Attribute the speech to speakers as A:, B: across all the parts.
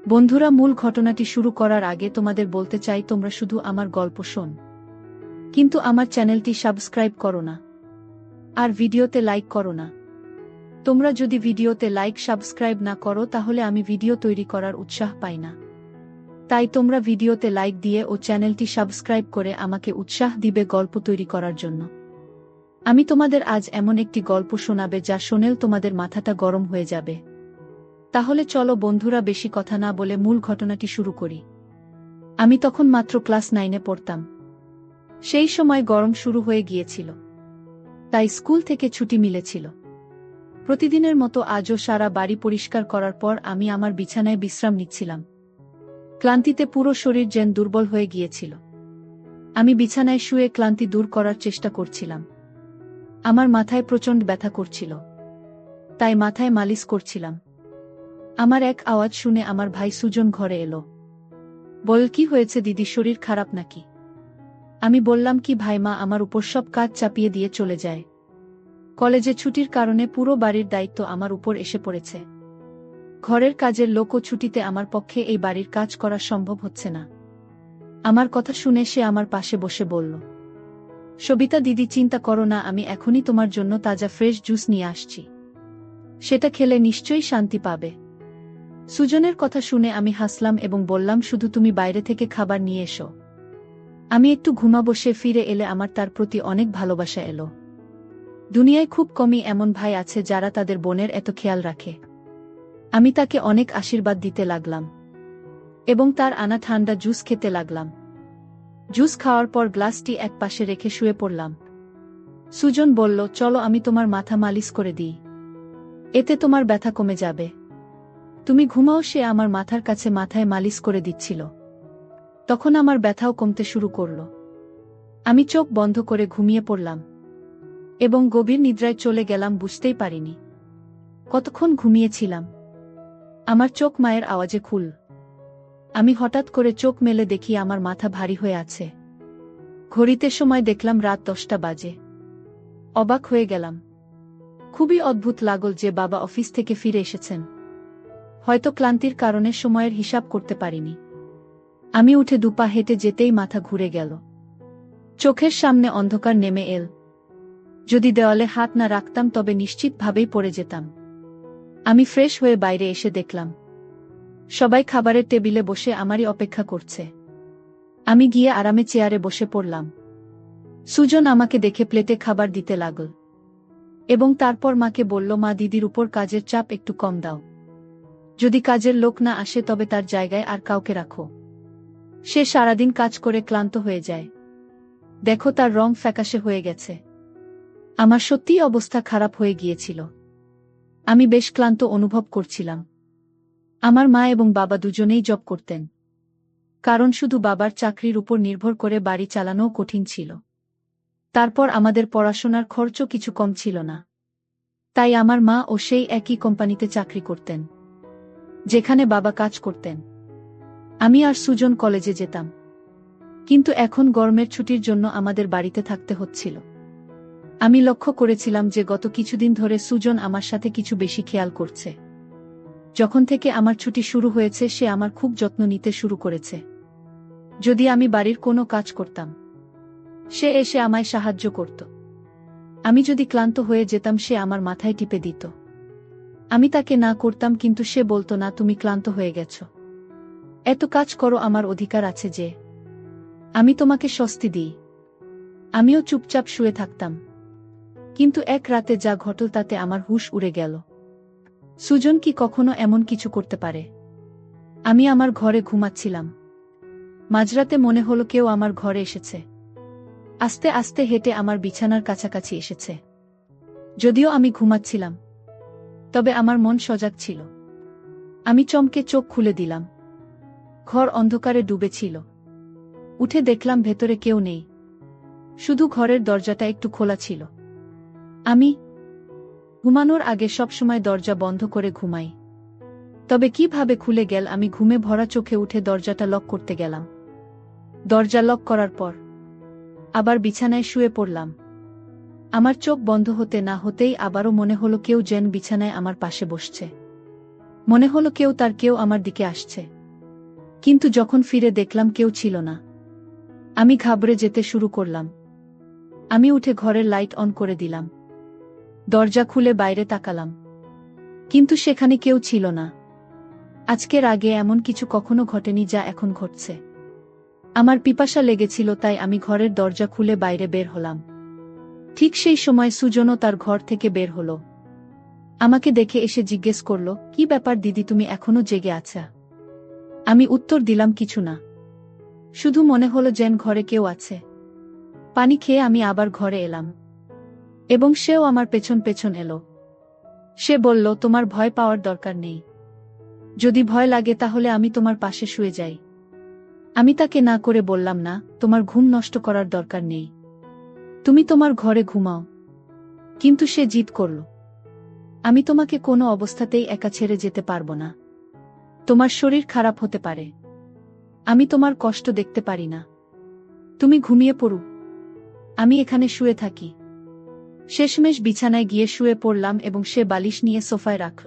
A: বন্ধুরা, মূল ঘটনাটি শুরু করার আগে তোমাদের বলতে চাই, তোমরা শুধু আমার গল্প শোন, কিন্তু আমার চ্যানেলটি সাবস্ক্রাইব করো না আর ভিডিওতে লাইক করো না। তোমরা যদি ভিডিওতে লাইক সাবস্ক্রাইব না করো তাহলে আমি ভিডিও তৈরি করার উৎসাহ পাই না। তাই তোমরা ভিডিওতে লাইক দিয়ে ও চ্যানেলটি সাবস্ক্রাইব করে আমাকে উৎসাহ দিবে গল্প তৈরি করার জন্য। আমি তোমাদের আজ এমন একটি গল্প শোনাবে যা শুনেল তোমাদের মাথাটা গরম হয়ে যাবে। তাহলে চলো বন্ধুরা, বেশি কথা না বলে মূল ঘটনাটি শুরু করি। আমি তখন মাত্র ক্লাস 9-এ পড়তাম। সেই সময় গরম শুরু হয়ে গিয়েছিল, তাই স্কুল থেকে ছুটি মিলেছিল। প্রতিদিনের মতো আজও সারা বাড়ি পরিষ্কার করার পর আমি আমার বিছানায় বিশ্রাম নিচ্ছিলাম। ক্লান্তিতে পুরো শরীর যেন দুর্বল হয়ে গিয়েছিল। আমি বিছানায় শুয়ে ক্লান্তি দূর করার চেষ্টা করছিলাম। আমার মাথায় প্রচণ্ড ব্যথা করছিল, তাই মাথায় মালিশ করছিলাম। আমার এক আওয়াজ শুনে আমার ভাই সুজন ঘরে এলো। বল, কি হয়েছে দিদি, শরীর খারাপ নাকি? আমি বললাম, কি ভাইমা আমার উপর সব কাজ চাপিয়ে দিয়ে চলে যায়। কলেজে ছুটির কারণে পুরো বাড়ির দায়িত্ব আমার উপর এসে পড়েছে। ঘরের কাজের লোকও ছুটিতে, আমার পক্ষে এই বাড়ির কাজ করা সম্ভব হচ্ছে না। আমার কথা শুনে সে আমার পাশে বসে বলল, সবিতা দিদি, চিন্তা করো না, আমি এখনই তোমার জন্য তাজা ফ্রেশ জুস নিয়ে আসছি। সেটা খেলে নিশ্চয়ই শান্তি পাবে। সুজনের কথা শুনে আমি হাসলাম এবং বললাম, শুধু তুমি বাইরে থেকে খাবার নিয়ে এসো, আমি একটু ঘুমাবো। সে ফিরে এলে আমার তার প্রতি অনেক ভালোবাসা এলো। দুনিয়ায় খুব কমই এমন ভাই আছে যারা তাদের বোনের এত খেয়াল রাখে। আমি তাকে অনেক আশীর্বাদ দিতে লাগলাম এবং তার আনা ঠান্ডা জুস খেতে লাগলাম। জুস খাওয়ার পর গ্লাসটি এক পাশে রেখে শুয়ে পড়লাম। সুজন বলল, চলো আমি তোমার মাথা মালিশ করে দিই, এতে তোমার ব্যথা কমে যাবে। তুমি ঘুমাও। সে আমার মাথার কাছে মাথায় মালিশ করে দিচ্ছিল। তখন আমার ব্যথাও কমতে শুরু করল। আমি চোখ বন্ধ করে ঘুমিয়ে পড়লাম এবং গভীর নিদ্রায় চলে গেলাম, বুঝতেই পারিনি কতক্ষণ ঘুমিয়েছিলাম। আমার চোখ মায়ের আওয়াজে খুল। আমি হঠাৎ করে চোখ মেলে দেখি আমার মাথা ভারী হয়ে আছে। ঘড়িতে সময় দেখলাম রাত 10টা বাজে। অবাক হয়ে গেলাম। খুবই অদ্ভুত লাগল যে বাবা অফিস থেকে ফিরে এসেছেন। হয়তো ক্লান্তির কারণে সময়ের হিসাব করতে পারিনি। আমি উঠে দুপা হেঁটে যেতেই মাথা ঘুরে গেল। চোখের সামনে অন্ধকার নেমে এল। যদি দেওয়ালে হাত না রাখতাম তবে নিশ্চিতভাবেই পড়ে যেতাম। আমি ফ্রেশ হয়ে বাইরে এসে দেখলাম সবাই খাবারের টেবিলে বসে আমারই অপেক্ষা করছে। আমি গিয়ে আরামে চেয়ারে বসে পড়লাম। সুজন আমাকে দেখে প্লেটে খাবার দিতে লাগল এবং তারপর মাকে বলল, মা, দিদির উপর কাজের চাপ একটু কম দাও। যদি কাজের লোক না আসে তবে তার জায়গায় আর কাউকে রাখো। সে সারাদিন কাজ করে ক্লান্ত হয়ে যায়। দেখো, তার রং ফ্যাকাশে হয়ে গেছে। আমার সত্যিই অবস্থা খারাপ হয়ে গিয়েছিল। আমি বেশ ক্লান্ত অনুভব করছিলাম। আমার মা এবং বাবা দুজনেই জব করতেন, কারণ শুধু বাবার চাকরির উপর নির্ভর করে বাড়ি চালানোও কঠিন ছিল। তারপর আমাদের পড়াশোনার খরচও কিছু কম ছিল না। তাই আমার মা ও সেই একই কোম্পানিতে চাকরি করতেন যেখানে বাবা কাজ করতেন। আমি আর সুজন কলেজে যেতাম, কিন্তু এখন গরমের ছুটির জন্য আমাদের বাড়িতে থাকতে হচ্ছিল। আমি লক্ষ্য করেছিলাম যে গত কিছুদিন ধরে সুজন আমার সাথে কিছু বেশি খেয়াল করছে। যখন থেকে আমার ছুটি শুরু হয়েছে সে আমার খুব যত্ন নিতে শুরু করেছে। যদি আমি বাড়ির কোনো কাজ করতাম, সে এসে আমায় সাহায্য করত। আমি যদি ক্লান্ত হয়ে যেতাম সে আমার মাথায় টিপে দিত। আমি তাকে না করতাম, কিন্তু সে বলতো, না, তুমি ক্লান্ত হয়ে গেছ, এত কাজ করো, আমার অধিকার আছে যে আমি তোমাকে স্বস্তি দিই। আমিও চুপচাপ শুয়ে থাকতাম। কিন্তু এক রাতে যা ঘটল তাতে আমার হুঁশ উড়ে গেল। সুজন কি কখনো এমন কিছু করতে পারে? আমি আমার ঘরে ঘুমাচ্ছিলাম। মাঝরাতে মনে হলো কেউ আমার ঘরে এসেছে। আস্তে আস্তে হেঁটে আমার বিছানার কাছাকাছি এসেছে। যদিও আমি ঘুমাচ্ছিলাম, তবে আমার মন সজাগ ছিল। আমি চমকে চোখ খুলে দিলাম। ঘর অন্ধকারে ডুবেছিল। উঠে দেখলাম ভেতরে কেউ নেই, শুধু ঘরের দরজাটা একটু খোলা ছিল। আমি ঘুমানোর আগে সবসময় দরজা বন্ধ করে ঘুমাই, তবে কিভাবে খুলে গেল? আমি ঘুমে ভরা চোখে উঠে দরজাটা লক করতে গেলাম। দরজা লক করার পর আবার বিছানায় শুয়ে পড়লাম। আমার চোখ বন্ধ হতে না হতেই আবারও মনে হলো কেউ যেন বিছানায় আমার পাশে বসছে। মনে হলো কেউ আমার দিকে আসছে। কিন্তু যখন ফিরে দেখলাম কেউ ছিল না। আমি ঘাবড়ে যেতে শুরু করলাম। আমি উঠে ঘরের লাইট অন করে দিলাম। দরজা খুলে বাইরে তাকালাম। কিন্তু সেখানে কেউ ছিল না। আজকের আগে এমন কিছু কখনো ঘটেনি যা এখন ঘটছে। আমার পিপাসা লেগেছিল, তাই আমি ঘরের দরজা খুলে বাইরে বের হলাম। ঠিক সেই সময় সুজনও তার ঘর থেকে বের হলো। আমাকে দেখে এসে জিজ্ঞেস করল, কি ব্যাপার দিদি, তুমি এখনো জেগে আছো? আমি উত্তর দিলাম, কিছু না, শুধু মনে হলো যেন ঘরে কেউ আছে। পানি খেয়ে আমি আবার ঘরে এলাম এবং সেও আমার পেছন পেছন এলো। সে বলল, তোমার ভয় পাওয়ার দরকার নেই। যদি ভয় লাগে তাহলে আমি তোমার পাশে শুয়ে যাই। আমি তাকে না করে বললাম, না, তোমার ঘুম নষ্ট করার দরকার নেই, তুমি তোমার ঘরে ঘুমাও। কিন্তু সে জিদ করল, আমি তোমাকে কোনো অবস্থাতেই একা ছেড়ে যেতে পারবো না। তোমার শরীর খারাপ হতে পারে, আমি তোমার কষ্ট দেখতে পারি না। তুমি ঘুমিয়ে পড়ো, আমি এখানে শুয়ে থাকি। শেষমেশ বিছানায় গিয়ে শুয়ে পড়লাম এবং সে বালিশ নিয়ে সোফায় রাখল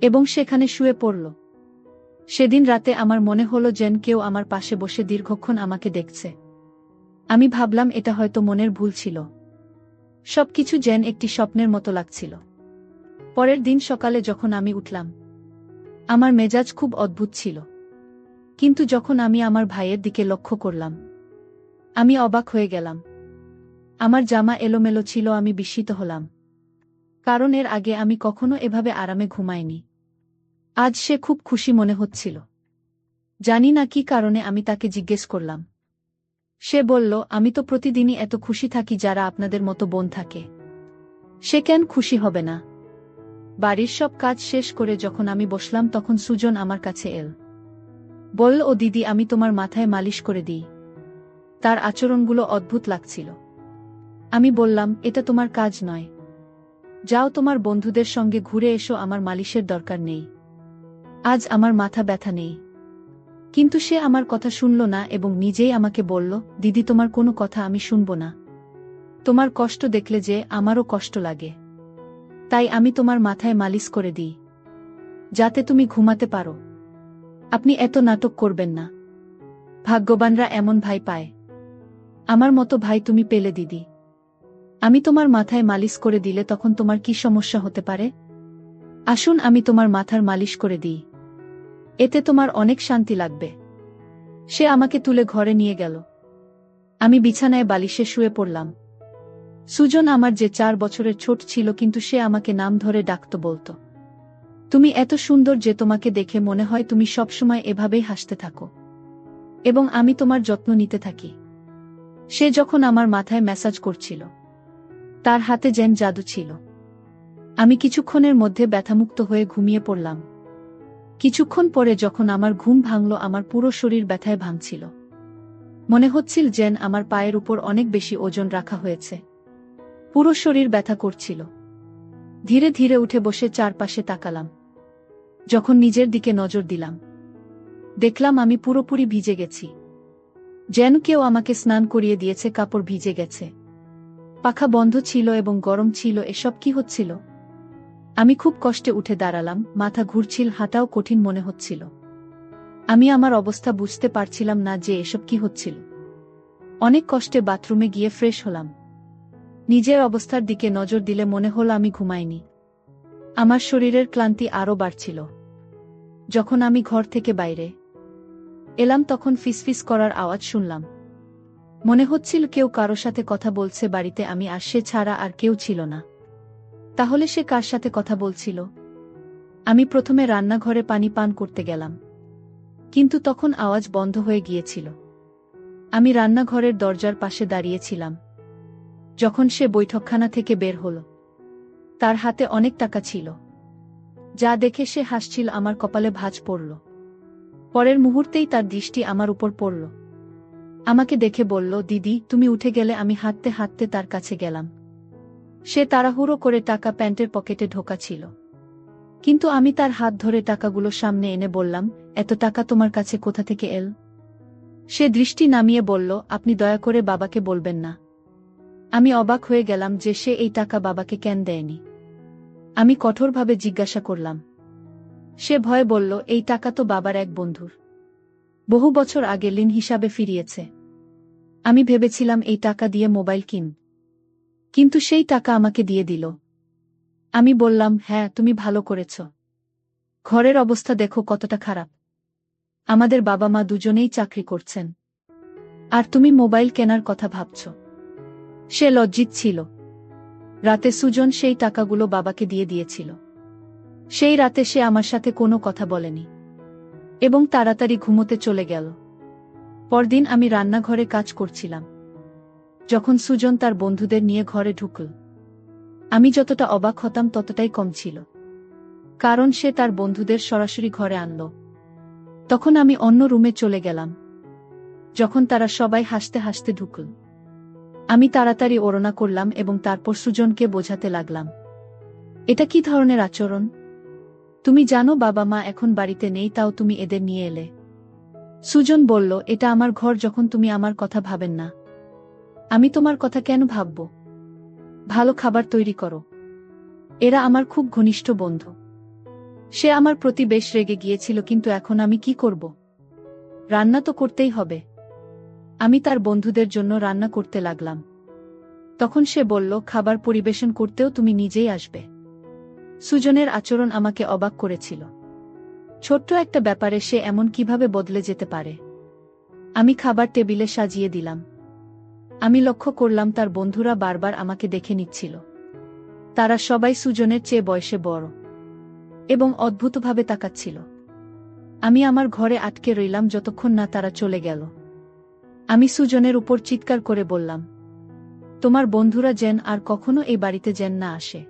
A: এবং সেখানে শুয়ে পড়ল। সেদিন রাতে আমার মনে হলো যেন কেউ আমার পাশে বসে দীর্ঘক্ষণ আমাকে দেখছে। আমি ভাবলাম এটা হয়তো মনের ভুল ছিল। সবকিছু যেন একটি স্বপ্নের মতো লাগছিল। পরের দিন সকালে যখন আমি উঠলাম, আমার মেজাজ খুব অদ্ভুত ছিল। কিন্তু যখন আমি আমার ভাইয়ের দিকে লক্ষ্য করলাম, আমি অবাক হয়ে গেলাম। আমার জামা এলোমেলো ছিল। আমি বিস্মিত হলাম, কারণ এর আগে আমি কখনো এভাবে আরামে ঘুমাইনি। আজ সে খুব খুশি মনে হচ্ছিল। জানি না কি কারণে আমি তাকে জিজ্ঞেস করলাম। সে বলল, আমি তো প্রতিদিনই এত খুশি থাকি যারা আপনাদের মতো বোন থাকে। সে কেন খুশি হবে না? বাড়ির সব কাজ শেষ করে যখন আমি বসলাম তখন সুজন আমার কাছে এল। বলল, ও দিদি, আমি তোমার মাথায় মালিশ করে দিই। তার আচরণগুলো অদ্ভুত লাগছিল। আমি বললাম, এটা তোমার কাজ নয়। যাও তোমার বন্ধুদের সঙ্গে ঘুরে এসো, আমার মালিশের দরকার নেই। আজ আমার মাথা ব্যথা নেই। কিন্তু সে আমার কথা শুনল না এবং নিজেই আমাকে বলল, দিদি, তোমার কোনো কথা আমি শুনব না। তোমার কষ্ট দেখলে যে আমারও কষ্ট লাগে। তাই আমি তোমার মাথায় মালিশ করে দিই, যাতে তুমি ঘুমাতে পারো। আপনি এত নাটক করবেন না। ভাগ্যবানরা এমন ভাই পায়। আমার মতো ভাই তুমি পেলে দিদি। আমি তোমার মাথায় মালিশ করে দিলে তখন তোমার কি সমস্যা হতে পারে? আসুন আমি তোমার মাথার মালিশ করে দিই, এতে তোমার অনেক শান্তি লাগবে। সে আমাকে তুলে ঘরে নিয়ে গেল। আমি বিছানায় বালিশে শুয়ে পড়লাম। সুজন আমার যে 4 বছরের ছোট ছিল, কিন্তু সে আমাকে নাম ধরে ডাকত, বলতো, তুমি এত সুন্দর যে তোমাকে দেখে মনে হয় তুমি সবসময় এভাবেই হাসতে থাকো এবং আমি তোমার যত্ন নিতে থাকি। সে যখন আমার মাথায় ম্যাসাজ করছিল, তার হাতে যেন জাদু ছিল। আমি কিছুক্ষণের মধ্যে ব্যথামুক্ত হয়ে ঘুমিয়ে পড়লাম। কিছুক্ষণ পরে যখন আমার ঘুম ভাঙল, আমার পুরো শরীর ব্যথায় ভাঙছিল। মনে হচ্ছিল যেন আমার পায়ের উপর অনেক বেশি ওজন রাখা হয়েছে। পুরো শরীর ব্যথা করছিল। ধীরে ধীরে উঠে বসে চারপাশে তাকালাম। যখন নিজের দিকে নজর দিলাম, দেখলাম আমি পুরোপুরি ভিজে গেছি। যেন কেউ আমাকে স্নান করিয়ে দিয়েছে। কাপড় ভিজে গেছে, পাখা বন্ধ ছিল এবং গরম ছিল। এসব কি হচ্ছিল? আমি খুব কষ্টে উঠে দাঁড়ালাম। মাথা ঘুরছিল, হাঁটাও কঠিন মনে হচ্ছিল। আমি আমার অবস্থা বুঝতে পারছিলাম না যে এসব কি হচ্ছিল। অনেক কষ্টে বাথরুমে গিয়ে ফ্রেশ হলাম। নিজের অবস্থার দিকে নজর দিলে মনে হলো আমি ঘুমাইনি। আমার শরীরের ক্লান্তি আরও বাড়ছিল। যখন আমি ঘর থেকে বাইরে এলাম তখন ফিসফিস করার আওয়াজ শুনলাম। মনে হচ্ছিল কেউ কারো সাথে কথা বলছে বাড়িতে। আমি আর সে ছাড়া আর কেউ ছিল না। তাহলে সে কার সাথে কথা বলছিল? আমি প্রথমে রান্নাঘরে পানি পান করতে গেলাম, কিন্তু তখন আওয়াজ বন্ধ হয়ে গিয়েছিল। আমি রান্নাঘরের দরজার পাশে দাঁড়িয়েছিলাম। যখন সে বৈঠকখানা থেকে বের হলো, তার হাতে অনেক টাকা ছিল। যা দেখে সে হাসছিল। আমার কপালে ভাঁজ পড়ল। পরের মুহূর্তেই তার দৃষ্টি আমার উপর পড়ল। আমাকে দেখে বলল, দিদি, তুমি উঠে গেলে। আমি হাঁটতে হাঁটতে তার কাছে গেলাম। সে তাড়াহুড়ো করে টাকা প্যান্টের পকেটে ঢোকা ছিল, কিন্তু আমি তার হাত ধরে টাকাগুলো সামনে এনে বললাম, এত টাকা তোমার কাছে কোথা থেকে এল? সে দৃষ্টি নামিয়ে বলল, আপনি দয়া করে বাবাকে বলবেন না। আমি অবাক হয়ে গেলাম যে সে এই টাকা বাবাকে কেন দেয়নি। আমি কঠোরভাবে জিজ্ঞাসা করলাম, সে ভয়ে বলল, এই টাকা তো বাবার এক বন্ধুর। বহু বছর আগে ঋণ হিসাবে ফিরিয়েছে। আমি ভেবেছিলাম এই টাকা দিয়ে মোবাইল কিন, কিন্তু সেই টাকা আমাকে দিয়ে দিল। আমি বললাম, হ্যাঁ, তুমি ভালো করেছ। ঘরের অবস্থা দেখো কতটা খারাপ। আমাদের বাবা মা দুজনেই চাকরি করছেন, আর তুমি মোবাইল কেনার কথা ভাবছ। সে লজ্জিত ছিল। রাতে সুজন সেই টাকাগুলো বাবাকে দিয়ে দিয়েছিল। সেই রাতে সে আমার সাথে কোনো কথা বলেনি এবং তাড়াতাড়ি ঘুমোতে চলে গেল। পরদিন আমি রান্নাঘরে কাজ করছিলাম, যখন সুজন তার বন্ধুদের নিয়ে ঘরে ঢুকল। আমি যতটা অবাক হতাম ততটাই কম ছিল, কারণ সে তার বন্ধুদের সরাসরি ঘরে আনল। তখন আমি অন্য রুমে চলে গেলাম। যখন তারা সবাই হাসতে হাসতে ঢুকল, আমি তাড়াতাড়ি ওড়না করলাম এবং তারপর সুজনকে বোঝাতে লাগলাম, এটা কি ধরনের আচরণ? তুমি জানো বাবা মা এখন বাড়িতে নেই, তাও তুমি এদের নিয়ে এলে। সুজন বলল, এটা আমার ঘর, যখন তুমি আমার কথা ভাবেন না, আমি তোমার কথা কেন ভাবব? ভালো খাবার তৈরি করো। এরা আমার খুব ঘনিষ্ঠ বন্ধু। সে আমার প্রতি বেশ রেগে গিয়েছিল, কিন্তু এখন আমি কি করব? রান্না তো করতেই হবে। আমি তার বন্ধুদের জন্য রান্না করতে লাগলাম। তখন সে বলল, খাবার পরিবেশন করতেও তুমি নিজেই আসবে। সুজনের আচরণ আমাকে অবাক করেছিল। ছোট্ট একটা ব্যাপারে সে এমন কিভাবে বদলে যেতে পারে। আমি খাবার টেবিলে সাজিয়ে দিলাম। আমি লক্ষ্য করলাম তার বন্ধুরা বারবার আমাকে দেখে নিচ্ছিল। তারা সবাই সুজনের চেয়ে বয়সে বড় এবং অদ্ভুতভাবে তাকাচ্ছিল। আমি আমার ঘরে আটকে রইলাম যতক্ষণ না তারা চলে গেল। আমি সুজনের উপর চিৎকার করে বললাম, তোমার বন্ধুরা যেন আর কখনো এই বাড়িতে যেন না আসে।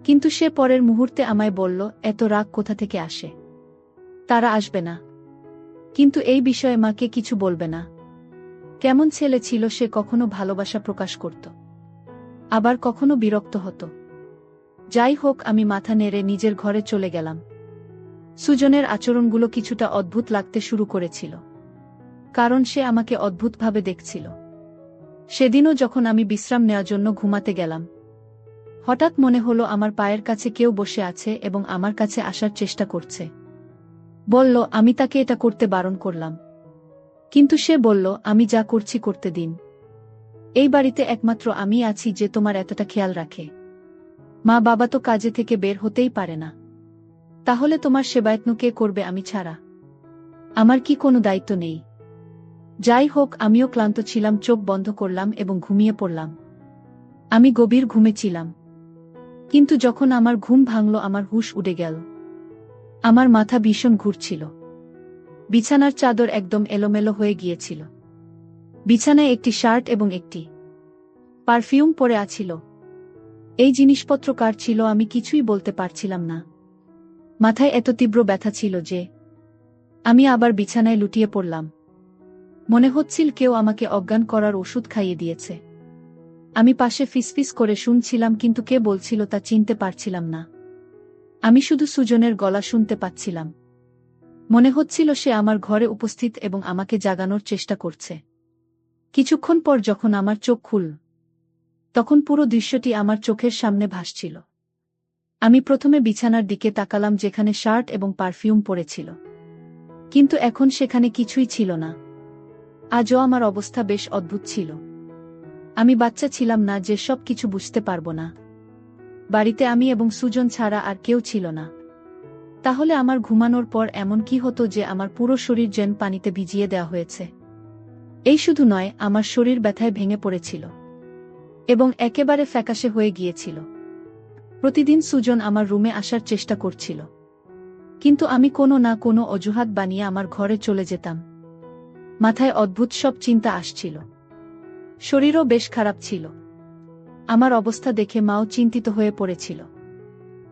A: কিন্তু সে পরের মুহূর্তে আমায় বলল, এত রাগ কোথা থেকে আসে? তারা আসবে না, কিন্তু এই বিষয়ে মাকে কিছু বলবে না। কেমন ছেলে ছিল সে! কখনো ভালোবাসা প্রকাশ করত, আবার কখনো বিরক্ত হতো। যাই হোক, আমি মাথা নেড়ে নিজের ঘরে চলে গেলাম। সুজনের আচরণগুলো কিছুটা অদ্ভুত লাগতে শুরু করেছিল, কারণ সে আমাকে অদ্ভুতভাবে দেখছিল। সেদিনও যখন আমি বিশ্রাম নেওয়ার জন্য ঘুমাতে গেলাম, হঠাৎ মনে হলো আমার পায়ের কাছে কেউ বসে আছে এবং আমার কাছে আসার চেষ্টা করছে। বলল, আমি তাকে এটা করতে বারণ করলাম, কিন্তু সে বলল, আমি যা করছি করতে দিন। এই বাড়িতে একমাত্র আমি আছি যে তোমার এতটা খেয়াল রাখে। মা বাবা তো কাজে থেকে বের হতেই পারে না, তাহলে তোমার সেবায়ত্ন কে করবে আমি ছাড়া? আমার কি কোনো দায়িত্ব নেই? যাই হোক, আমিও ক্লান্ত ছিলাম। চোখ বন্ধ করলাম এবং ঘুমিয়ে পড়লাম। আমি গভীর ঘুমে ছিলাম, কিন্তু যখন আমার ঘুম ভাঙল আমার হুঁশ উড়ে গেল। আমার মাথা ভীষণ ঘুরছিল। বিছানার চাদর একদম এলোমেলো হয়ে গিয়েছিল। বিছানায় একটি শার্ট এবং একটি পারফিউম পরে আছিল। এই জিনিসপত্র কার ছিল আমি কিছুই বলতে পারছিলাম না। মাথায় এত তীব্র ব্যথা ছিল যে আমি আবার বিছানায় লুটিয়ে পড়লাম। মনে হচ্ছিল কেউ আমাকে অজ্ঞান করার ওষুধ খাইয়ে দিয়েছে। আমি পাশে ফিসফিস করে শুনছিলাম, কিন্তু কে বলছিল তা চিনতে পারছিলাম না। আমি শুধু সুজনের গলা শুনতে পাচ্ছিলাম। মনে হচ্ছিল সে আমার ঘরে উপস্থিত এবং আমাকে জাগানোর চেষ্টা করছে। কিছুক্ষণ পর যখন আমার চোখ খুলল, তখন পুরো দৃশ্যটি আমার চোখের সামনে ভাসছিল। আমি প্রথমে বিছানার দিকে তাকালাম যেখানে শার্ট এবং পারফিউম পরেছিল, কিন্তু এখন সেখানে কিছুই ছিল না। আজও আমার অবস্থা বেশ অদ্ভুত ছিল। আমি বাচ্চা ছিলাম না যে সব কিছু বুঝতে পারবো না। বাড়িতে আমি এবং সুজন ছাড়া আর কেউ ছিল না। তাহলে আমার ঘুমানোর পর এমন কি হতো যে আমার পুরো শরীর যেন পানিতে ভিজিয়ে দেওয়া হয়েছে? এই শুধু নয়, আমার শরীর ব্যথায় ভেঙে পড়েছিল এবং একেবারে ফ্যাকাশে হয়ে গিয়েছিল। প্রতিদিন সুজন আমার রুমে আসার চেষ্টা করছিল, কিন্তু আমি কোনো না কোনো অজুহাত বানিয়ে আমার ঘরে চলে যেতাম। মাথায় অদ্ভুত সব চিন্তা আসছিল। শরীরও বেশ খারাপ ছিল। আমার অবস্থা দেখে মাও চিন্তিত হয়ে পড়েছিল।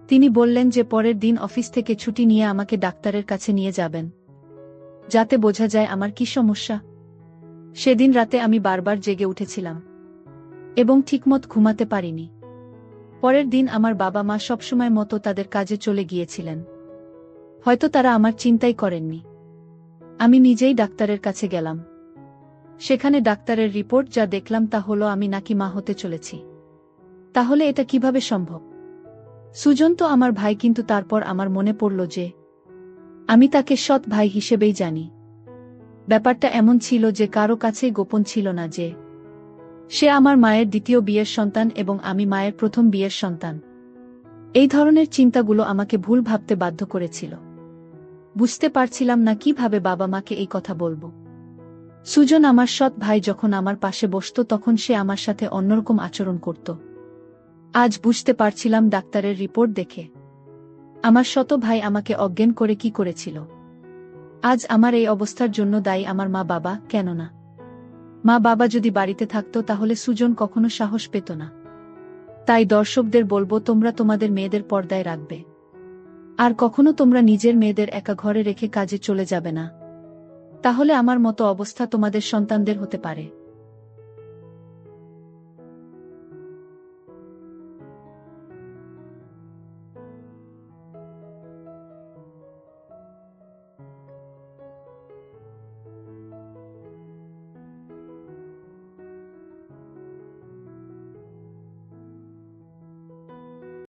A: তিনি বললেন যে পরের দিন অফিস থেকে ছুটি নিয়ে আমাকে ডাক্তারের কাছে নিয়ে যাবেন, যাতে বোঝা যায় আমার কি সমস্যা। সেদিন রাতে আমি বারবার জেগে উঠেছিলাম এবং ঠিকমত ঘুমাতে পারিনি। পরের দিন আমার বাবা মা সবসময় মতো তাদের কাজে চলে গিয়েছিলেন। হয়তো তারা আমার চিন্তাই করেননি। আমি নিজেই ডাক্তারের কাছে গেলাম। সেখানে ডাক্তারের রিপোর্ট যা দেখলাম তা হলো আমি নাকি মা হতে চলেছি। তাহলে এটা কিভাবে সম্ভব? সুজন তো আমার ভাই, কিন্তু তারপর আমার মনে পড়ল যে আমি তাকে সৎ ভাই হিসেবেই জানি। ব্যাপারটা এমন ছিল যে কারো কাছেই গোপন ছিল না যে সে আমার মায়ের দ্বিতীয় বিয়ের সন্তান এবং আমি মায়ের প্রথম বিয়ের সন্তান। এই ধরনের চিন্তাগুলো আমাকে ভুল ভাবতে বাধ্য করেছিল। বুঝতে পারছিলাম না কিভাবে বাবা মাকে এই কথা বলবো। সুজন আমার সৎ ভাই যখন আমার পাশে বসত তখন সে আমার সাথে অন্যরকম আচরণ করত। আজ বুঝতে পারছিলাম ডাক্তারের রিপোর্ট দেখে আমার সৎ ভাই আমাকে অজ্ঞান করে কি করেছিল। আজ আমার এই অবস্থার জন্য দায়ী আমার মা বাবা, কেননা মা বাবা যদি বাড়িতে থাকতো তাহলে সুজন কখনো সাহস পেত না। তাই দর্শকদের বলবো, তোমরা তোমাদের মেয়েদের পর্দায় রাখবে। আর কখনো তোমরা নিজের মেয়েদের একা ঘরে রেখে কাজে চলে যাবে না। তাহলে আমার মতো অবস্থা তোমাদের সন্তানদের হতে পারে।